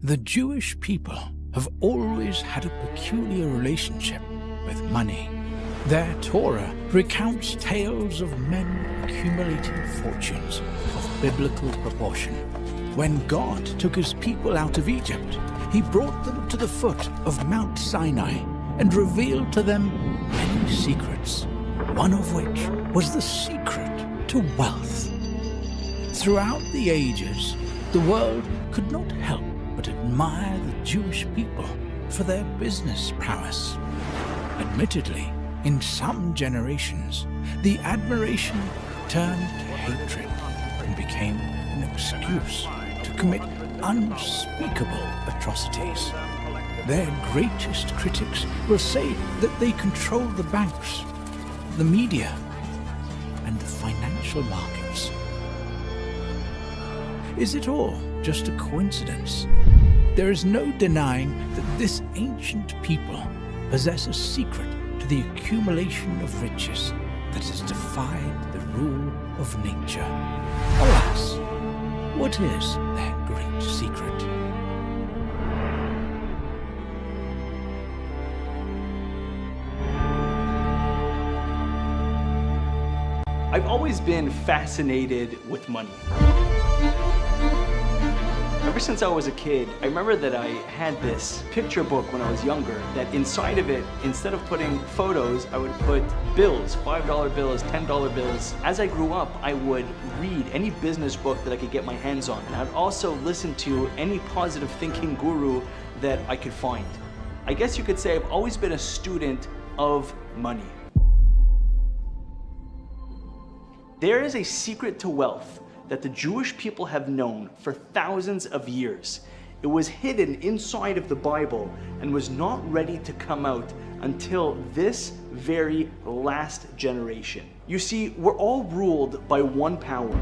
The Jewish people have always had a peculiar relationship with money. Their Torah recounts tales of men accumulating fortunes of biblical proportion. When God took his people out of Egypt, he brought them to the foot of Mount Sinai and revealed to them many secrets, one of which was the secret to wealth. Throughout the ages, the world could not help but admire the Jewish people for their business prowess. Admittedly, in some generations, the admiration turned to hatred and became an excuse to commit unspeakable atrocities. Their greatest critics will say that they control the banks, the media, and the financial markets. Is it all just a coincidence? There is no denying that this ancient people possess a secret to the accumulation of riches that has defied the rule of nature. Alas, what is their great secret? I've always been fascinated with money. Ever since I was a kid, I remember that I had this picture book when I was younger, that inside of it, instead of putting photos, I would put bills, $5 bills, $10 bills. As I grew up, I would read any business book that I could get my hands on, and I'd also listen to any positive thinking guru that I could find. I guess you could say I've always been a student of money. There is a secret to wealth that the Jewish people have known for thousands of years. It was hidden inside of the Bible and was not ready to come out until this very last generation. You see, we're all ruled by one power,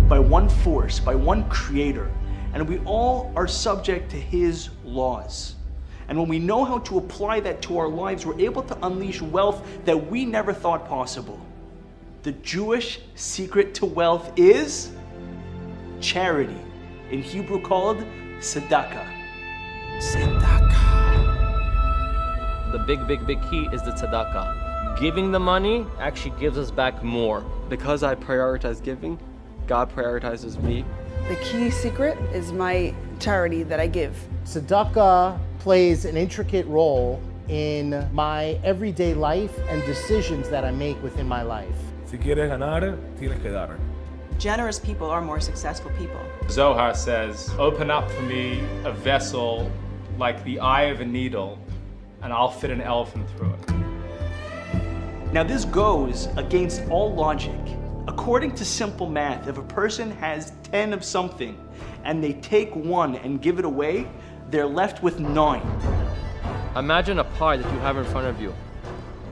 by one force, by one creator, and we all are subject to his laws. And when we know how to apply that to our lives, we're able to unleash wealth that we never thought possible. The Jewish secret to wealth is charity, in Hebrew called tzedakah. Tzedakah. The big key is the tzedakah. Giving the money actually gives us back more. Because I prioritize giving, God prioritizes me. The key secret is my charity that I give. Tzedakah plays an intricate role in my everyday life and decisions that I make within my life. Si quieres ganar, tienes que dar. Generous people are more successful people. Zohar says, open up for me a vessel like the eye of a needle, and I'll fit an elephant through it. Now this goes against all logic. According to simple math, if a person has 10 of something and they take one and give it away, they're left with 9. Imagine a pie that you have in front of you.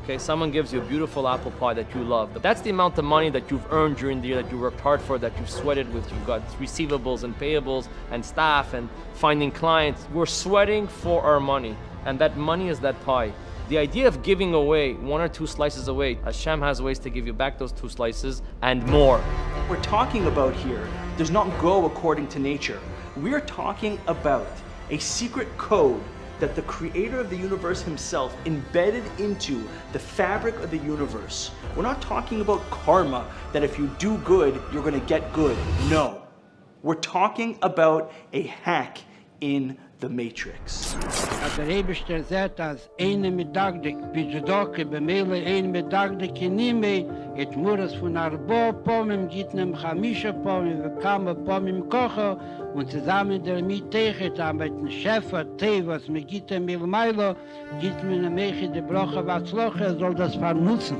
Okay, someone gives you a beautiful apple pie that you love. But that's the amount of money that you've earned during the year, that you worked hard for, that you've sweated with. You've got receivables and payables and staff and finding clients. We're sweating for our money, and that money is that pie. The idea of giving away 1 or 2 slices away, Hashem has ways to give you back those 2 slices and more. What we're talking about here does not go according to nature. We're talking about a secret code that the creator of the universe himself embedded into the fabric of the universe. We're not talking about karma, that if you do good, you're gonna get good. No. We're talking about a hack in the matrix. Der Rebischter sagt, als eine medagdik, wie Judaica, bemele eine medagdik nime, et muras von arbo pomim gitnem chamisha pomim, vekama pomim kocho, und zusammen damit techet, mit dem Schäfer, Tevas, mit gitem milmailo, gitmen a meche de brocha vatzloche, soll das vernutzen.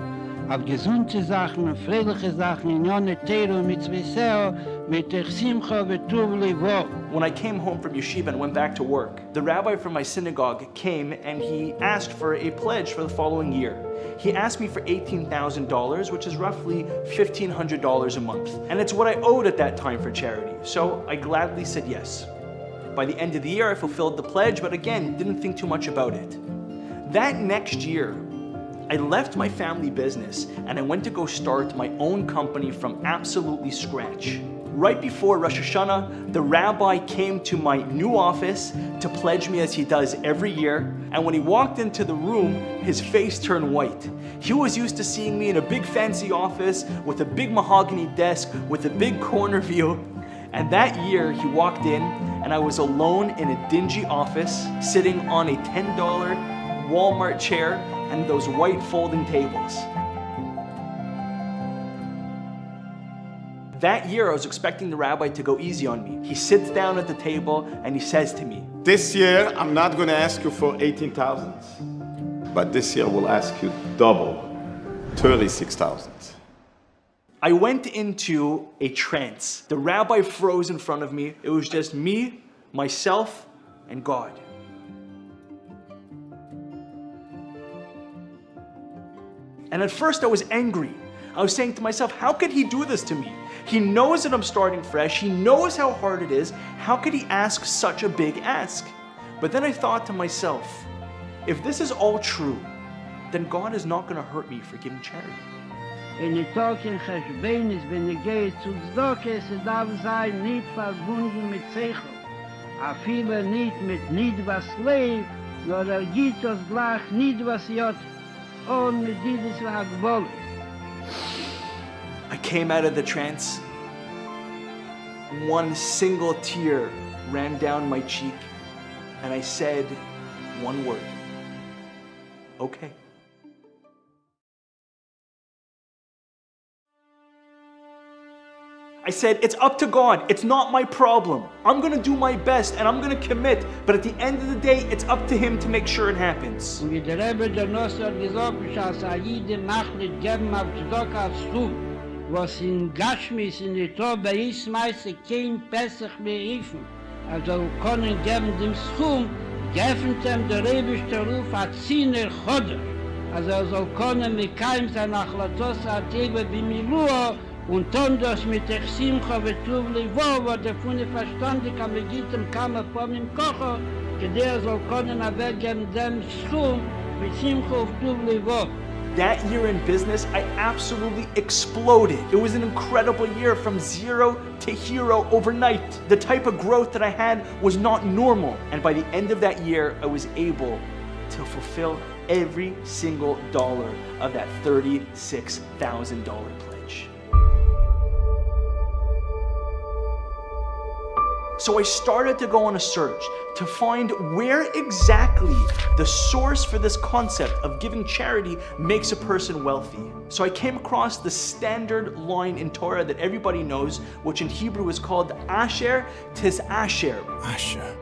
Auf gesunde Sachen, friedliche Sachen, in jone Teru, mit Zwiseo, mit Simcha, vetuv livo. When I came home from yeshiva and went back to work, the rabbi from my synagogue came and he asked for a pledge for the following year. He asked me for $18,000, which is roughly $1,500 a month. And it's what I owed at that time for charity, so I gladly said yes. By the end of the year, I fulfilled the pledge, but again, didn't think too much about it. That next year, I left my family business and I went to go start my own company from absolutely scratch. Right before Rosh Hashanah, the rabbi came to my new office to pledge me as he does every year. And when he walked into the room, his face turned white. He was used to seeing me in a big fancy office with a big mahogany desk with a big corner view. And that year he walked in and I was alone in a dingy office sitting on a $10 Walmart chair and those white folding tables. That year, I was expecting the rabbi to go easy on me. He sits down at the table and he says to me, "This year, I'm not going to ask you for 18,000, but this year we'll ask you double, 36,000. I went into a trance. The rabbi froze in front of me. It was just me, myself, and God. And at first I was angry. I was saying to myself, how could he do this to me? He knows that I'm starting fresh. He knows how hard it is. How could he ask such a big ask? But then I thought to myself, if this is all true, then God is not going to hurt me for giving charity. In the talking Cheshbein is when ich gehe zu Tzedake, es darf sein nicht verbunden mit Seichel. A viele nicht mit was lebt, nur gibt es gleich nicht was jot, und mit dieses war gewollt. I came out of the trance. One single tear ran down my cheek, and I said one word. Okay. I said, it's up to God. It's not my problem. I'm going to do my best and I'm going to commit. But at the end of the day, it's up to Him to make sure it happens. Und wie der Rebbe der Nosser gesagt, als Jede macht nicht geben auf Tzedaka aufs Tub, was in Gashmis in der Tor bei ist meistens kein Pesach mehr helfen. Also können geben dem Schum, geöffnet ihm der Rebbe Ruf a Ziner Choder. Also soll können mit keinem sein Achlatos a Tebe b'Milua, und dann das mit der Simcha vetuv levo, wo der Funde verstandig am Egitem kam von dem Kocher, der soll können weggeben dem Schum mit Simcha und tuv levo. That year in business, I absolutely exploded. It was an incredible year from zero to hero overnight. The type of growth that I had was not normal. And by the end of that year, I was able to fulfill every single dollar of that $36,000 pledge. So I started to go on a search to find where exactly the source for this concept of giving charity makes a person wealthy. So I came across the standard line in Torah that everybody knows, which in Hebrew is called Asher tis Asher. Asher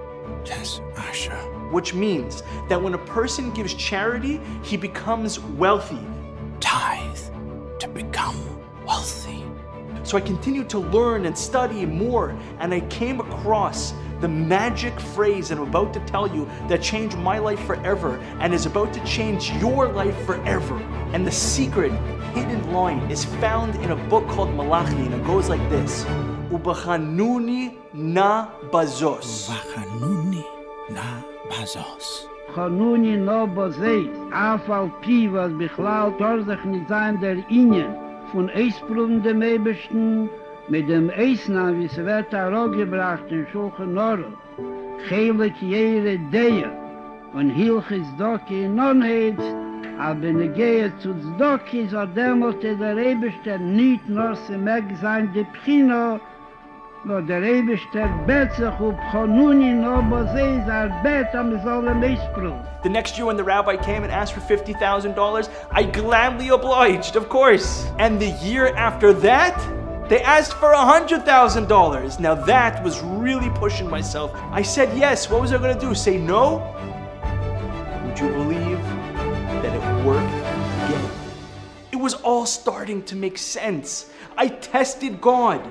tis Asher. Which means that when a person gives charity, he becomes wealthy. Tithe to become wealthy. So I continued to learn and study more, and I came across the magic phrase that I'm about to tell you that changed my life forever and is about to change your life forever. And the secret hidden line is found in a book called Malachi, and it goes like this. Ubachanuni na bazos. Ubachanuni na bazos. Chanuni no bazeit, afal pi was bichlal torzach nicht sein der Ingen. Von Eisproben dem Ebersten, mit dem Eisnamen, wie es wird gebracht in Schulchen Norel, Chelik jere Deir, und Hilchis Doki in Nonheit, aber ne Gehe zu Zdoki, so demolte der Eberste nicht nur se meg sein de Pchino, no der Eberste bet sich up Chanuni no Bozei, zar bet am Zolem Eisproben. The next year when the rabbi came and asked for $50,000, I gladly obliged, of course. And the year after that, they asked for $100,000. Now that was really pushing myself. I said yes. What was I going to do? Say no? Would you believe that it worked again? It was all starting to make sense. I tested God,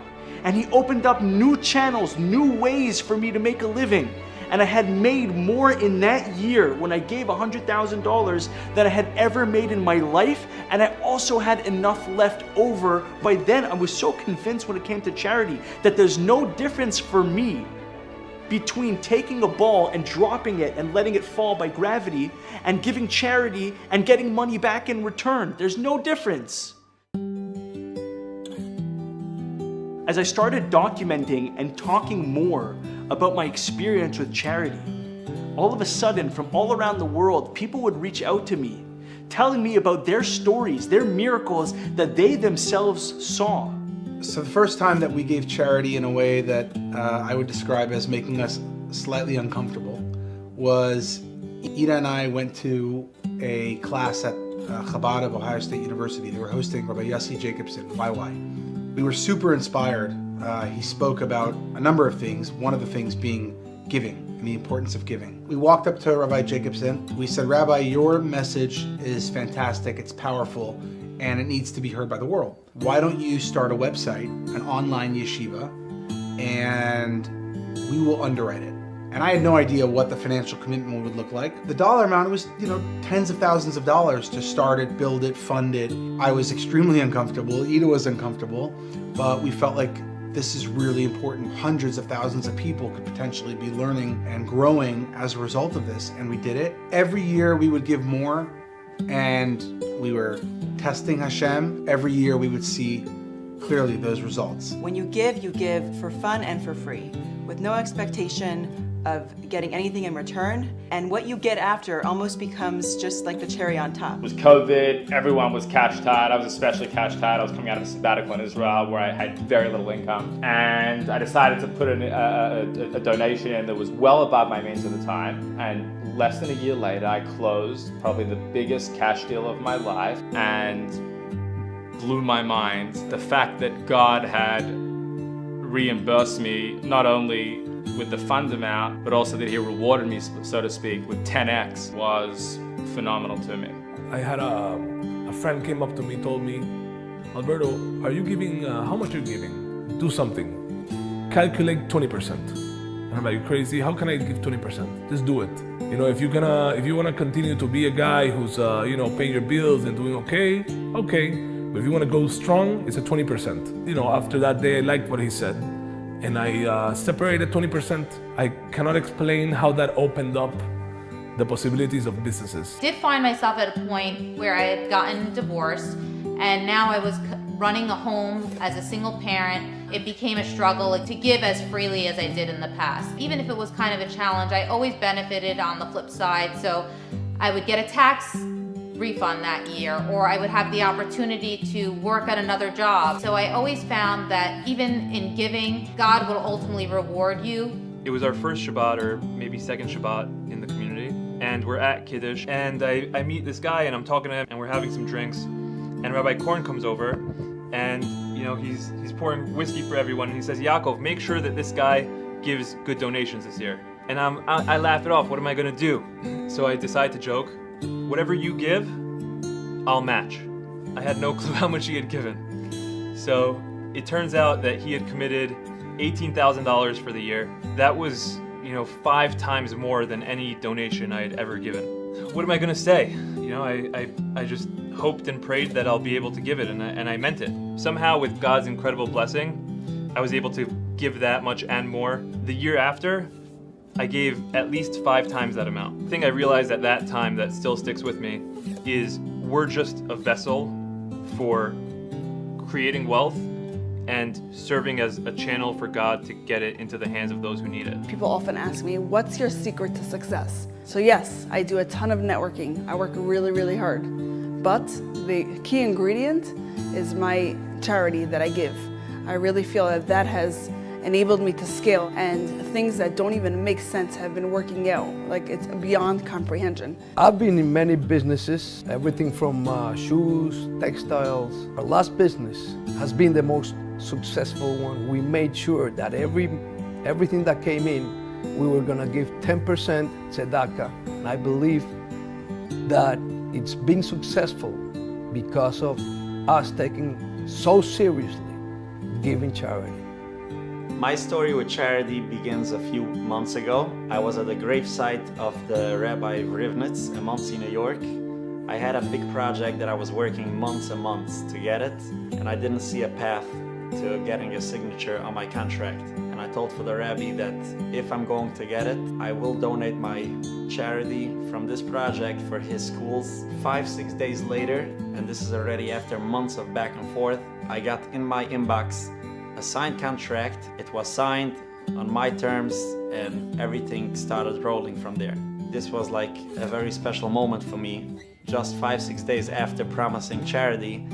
and He opened up new channels, new ways for me to make a living. And I had made more in that year when I gave $100,000 than I had ever made in my life. And I also had enough left over. By then, I was so convinced when it came to charity that there's no difference for me between taking a ball and dropping it and letting it fall by gravity and giving charity and getting money back in return. There's no difference. As I started documenting and talking more about my experience with charity, all of a sudden, from all around the world, people would reach out to me, telling me about their stories, their miracles that they themselves saw. So the first time that we gave charity in a way that I would describe as making us slightly uncomfortable was Ida and I went to a class at Chabad of Ohio State University. They were hosting Rabbi Yossi Jacobson, YY. We were super inspired. He spoke about a number of things, one of the things being giving and the importance of giving. We walked up to Rabbi Jacobson. We said, Rabbi, your message is fantastic, it's powerful, and it needs to be heard by the world. Why don't you start a website, an online yeshiva, and we will underwrite it. And I had no idea what the financial commitment would look like. The dollar amount was, tens of thousands of dollars to start it, build it, fund it. I was extremely uncomfortable. Ida was uncomfortable, but we felt like this is really important. Hundreds of thousands of people could potentially be learning and growing as a result of this, and we did it. Every year we would give more, and we were testing Hashem. Every year we would see clearly those results. When you give for fun and for free, with no expectation of getting anything in return, and what you get after almost becomes just like the cherry on top. It was COVID, everyone was cash tight. I was especially cash tight. I was coming out of a sabbatical in Israel where I had very little income. And I decided to put in a donation in that was well above my means at the time. And less than a year later, I closed probably the biggest cash deal of my life, and blew my mind. The fact that God had reimbursed me not only with the fund amount, but also that he rewarded me, so to speak, with 10x was phenomenal to me. I had a friend came up to me, told me, Alberto, are you giving, how much are you giving? Do something. Calculate 20%. And I'm like, crazy, how can I give 20%? Just do it. If you wanna continue to be a guy who's, paying your bills and doing okay. But if you wanna go strong, it's a 20%. After that day, I liked what he said. And I separated 20%. I cannot explain how that opened up the possibilities of businesses. I did find myself at a point where I had gotten divorced, and now I was running a home as a single parent. It became a struggle to give as freely as I did in the past. Even if it was kind of a challenge, I always benefited on the flip side. So I would get a tax refund that year, or I would have the opportunity to work at another job. So I always found that even in giving, God will ultimately reward you. It was our first Shabbat, or maybe second Shabbat in the community, and we're at Kiddush, and I meet this guy, and I'm talking to him, and we're having some drinks, and Rabbi Korn comes over, and he's pouring whiskey for everyone, and he says, Yaakov, make sure that this guy gives good donations this year. And I laugh it off. What am I gonna do? So I decide to joke, whatever you give, I'll match. I had no clue how much he had given. So it turns out that he had committed $18,000 for the year. That was, 5 times more than any donation I had ever given. What am I gonna say? I just hoped and prayed that I'll be able to give it, and I meant it. Somehow, with God's incredible blessing, I was able to give that much and more. The year after, I gave at least 5 times that amount. The thing I realized at that time that still sticks with me is we're just a vessel for creating wealth and serving as a channel for God to get it into the hands of those who need it. People often ask me, what's your secret to success? So yes, I do a ton of networking. I work really, really hard. But the key ingredient is my charity that I give. I really feel that has enabled me to scale, and things that don't even make sense have been working out. Like, it's beyond comprehension. I've been in many businesses, everything from shoes, textiles. Our last business has been the most successful one. We made sure that everything that came in, we were gonna give 10% tzedakah. And I believe that it's been successful because of us taking so seriously giving charity. My story with charity begins a few months ago. I was at the gravesite of the Rabbi Rivnitz in Monsey, New York. I had a big project that I was working months and months to get it, and I didn't see a path to getting a signature on my contract. And I told for the Rabbi that if I'm going to get it, I will donate my charity from this project for his schools. 5-6 days later, and this is already after months of back and forth, I got in my inbox a signed contract. It was signed on my terms and everything started rolling from there. This was like a very special moment for me. Just 5-6 days after promising charity,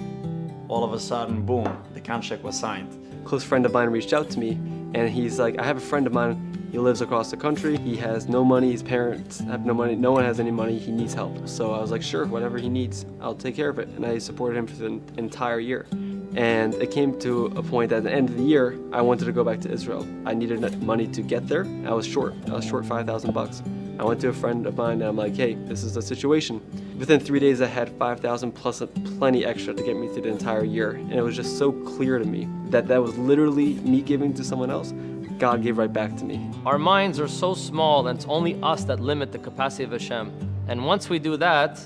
all of a sudden, boom, the contract was signed. A close friend of mine reached out to me and he's like, I have a friend of mine, he lives across the country, he has no money, his parents have no money, no one has any money, he needs help. So I was like, sure, whatever he needs, I'll take care of it. And I supported him for the entire year. And it came to a point at the end of the year, I wanted to go back to Israel. I needed money to get there. I was short $5,000. I went to a friend of mine and I'm like, hey, this is the situation. Within 3 days, I had 5,000 plus plenty extra to get me through the entire year. And it was just so clear to me that that was literally me giving to someone else. God gave right back to me. Our minds are so small and it's only us that limit the capacity of Hashem. And once we do that,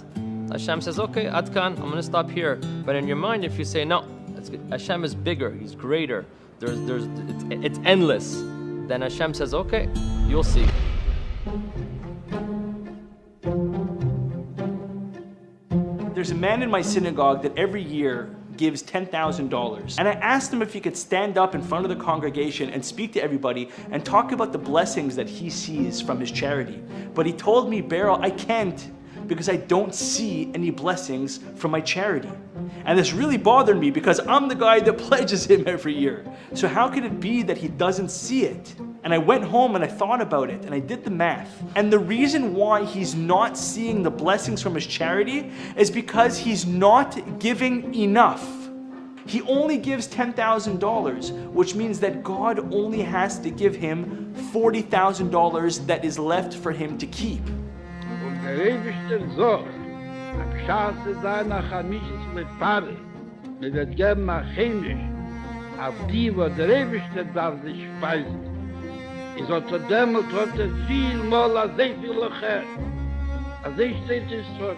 Hashem says, okay, Adkan, I'm gonna stop here. But in your mind, if you say, no, Hashem is bigger, He's greater, it's endless, then Hashem says, okay, you'll see. There's a man in my synagogue that every year gives $10,000. And I asked him if he could stand up in front of the congregation and speak to everybody and talk about the blessings that he sees from his charity. But he told me, Beryl, I can't, because I don't see any blessings from my charity. And this really bothered me because I'm the guy that pledges him every year. So how could it be that he doesn't see it? And I went home and I thought about it and I did the math. And the reason why he's not seeing the blessings from his charity is because he's not giving enough. He only gives $10,000, which means that God only has to give him $40,000 that is left for him to keep. Der Ewigste sagt, am Schaße seiner Chamisches mit Pfarre, mir wird geben a Chemisch, auf die, wo der Ewigste darf sich speisen. Ich sollte dämmelt heute viel mal als sehr viel Lecher. Als ich steht es vor.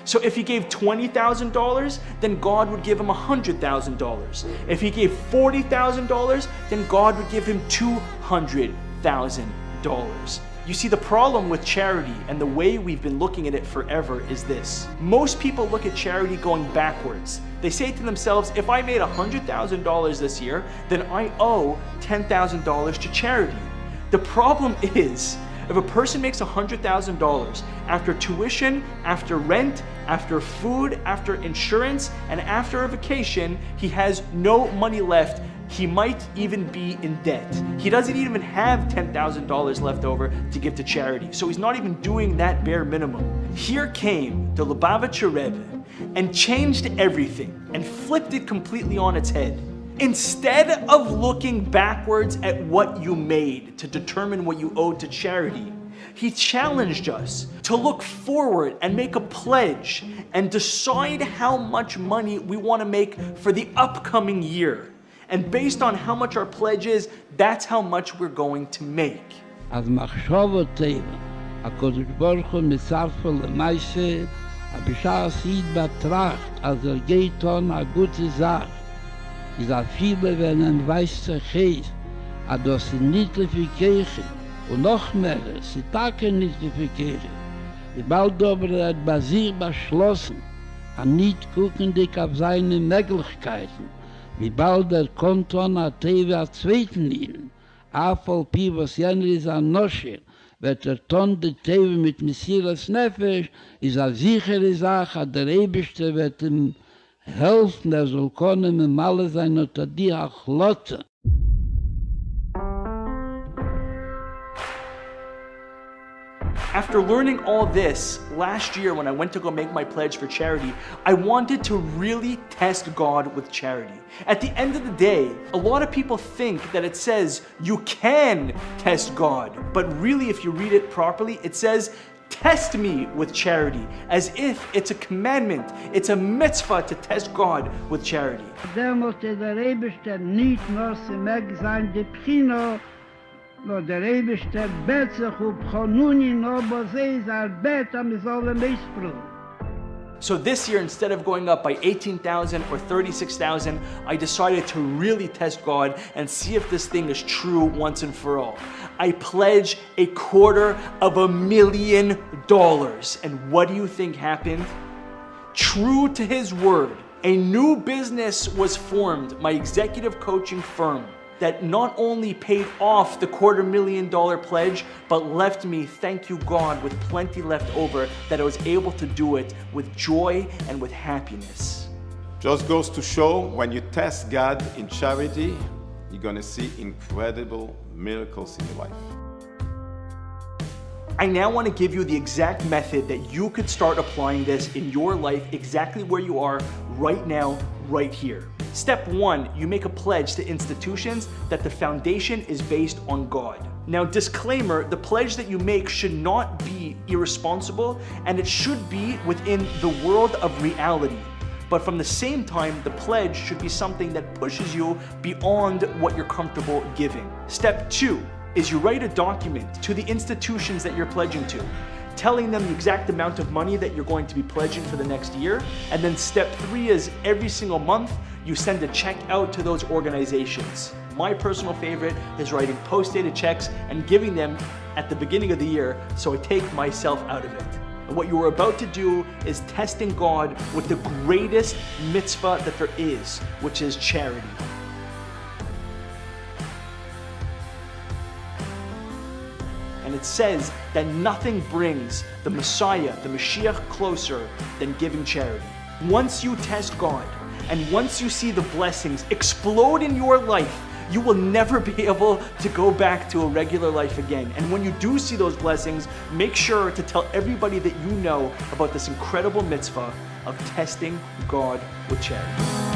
So if he gave $20,000, then God would give him $100,000. If he gave $40,000, then God would give him $200,000. You see, the problem with charity and the way we've been looking at it forever is this. Most people look at charity going backwards. They say to themselves, if I made $100,000 this year, then I owe $10,000 to charity. The problem is, if a person makes $100,000 after tuition, after rent, after food, after insurance, and after a vacation, he has no money left. He might even be in debt. He doesn't even have $10,000 left over to give to charity. So he's not even doing that bare minimum. Here came the Lubavitcher Rebbe and changed everything and flipped it completely on its head. Instead of looking backwards at what you made to determine what you owed to charity, he challenged us to look forward and make a pledge and decide how much money we want to make for the upcoming year. And based on how much our pledge is, that's how much we're going to make. Als machshava teva, HaKadosh Baruch Hu mitzarfa lemaise, a b'shas yid betracht, als geht on a gute Sache. Is a viele, wenn weiß zu Geist, a das nicht für Kirche, und noch mehr, sie taken nicht für Kirche. Die bald aber hat bei sich beschlossen, a nicht gucken dich auf seine Möglichkeiten, wie bald kommt on a Teve a zweiten Lieden, Afol Pi, was jener ist a Nosche, wird ton de Teve mit Messias Nefesh, ist a sichere Sache, der Eberste wird ihm helfen, soll können mit Malle sein unter die Achlotte. After learning all this, last year when I went to go make my pledge for charity, I wanted to really test God with charity. At the end of the day, a lot of people think that it says you can test God, but really if you read it properly, it says test me with charity, as if it's a commandment, it's a mitzvah to test God with charity. Der musste der Eberste nicht nur sie mag sein, die Pchino, no der Eberste bet sich auf Chanuni, no bo sie ist arbeit, am soll Missbrauch. So this year, instead of going up by 18,000 or 36,000, I decided to really test God and see if this thing is true once and for all. I pledge $250,000. And what do you think happened? True to his word, A new business was formed, my executive coaching firm, that not only paid off the $250,000 pledge, but left me, thank you God, with plenty left over, that I was able to do it with joy and with happiness. Just goes to show, when you test God in charity, you're gonna see incredible miracles in your life. I now want to give you the exact method that you could start applying this in your life exactly where you are right now, right here. Step 1, you make a pledge to institutions that the foundation is based on God. Now, disclaimer, the pledge that you make should not be irresponsible, and it should be within the world of reality. But from the same time, the pledge should be something that pushes you beyond what you're comfortable giving. Step 2 is you write a document to the institutions that you're pledging to, telling them the exact amount of money that you're going to be pledging for the next year. And then step 3 is every single month, you send a check out to those organizations. My personal favorite is writing post-dated checks and giving them at the beginning of the year, so I take myself out of it. And what you are about to do is testing God with the greatest mitzvah that there is, which is charity. And it says that nothing brings the Messiah, the Mashiach, closer than giving charity. Once you test God, and once you see the blessings explode in your life, you will never be able to go back to a regular life again. And when you do see those blessings, make sure to tell everybody that you know about this incredible mitzvah of testing God with charity.